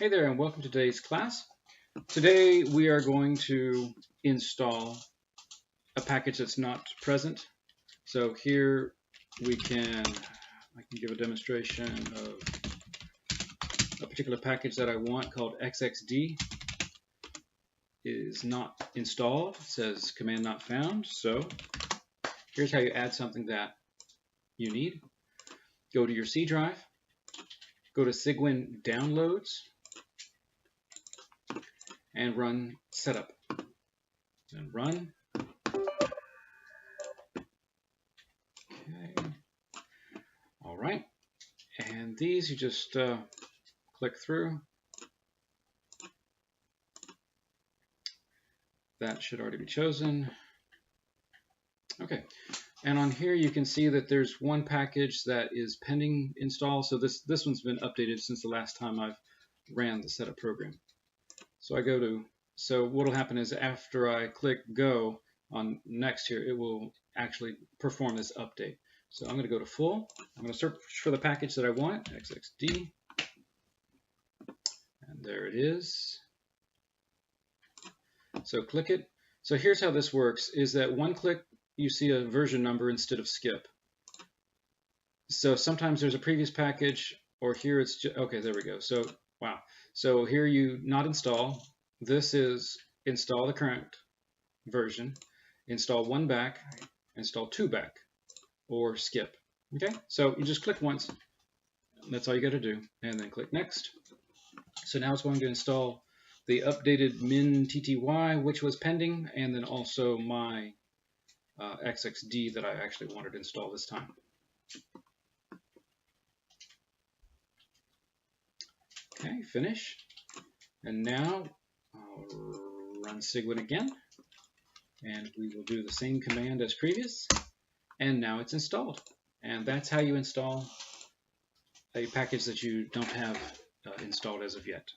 Hey there and welcome to today's class. Today we are going to install a package that's not present. So here I can give a demonstration of a particular package that I want called XXD. It is not installed. It says command not found. So here's how you add something that you need. Go to your C drive, go to Cygwin downloads, and run setup. And run. Okay. All right. And these you just click through. That should already be chosen. Okay. And on here you can see that there's one package that is pending install. So this one's been updated since the last time I've ran the setup program. So I go to, so what will happen is after I click go on next here, it will actually perform this update. So I'm going to go to full. I'm going to search for the package that I want, XXD. And there it is. So click it. So here's how this works, is that one click, you see a version number instead of skip. So sometimes there's a previous package, or here it's just, okay, there we go. So, wow. So here you not install. This is install the current version, install one back, install two back, or skip. Okay, so you just click once. That's all you got to do, and then click next. So now it's going to install the updated min TTY, which was pending, and then also my XXD that I actually wanted to install this time. Okay, finish. And now I'll run Cygwin again, and we will do the same command as previous. And now it's installed. And that's how you install a package that you don't have installed as of yet.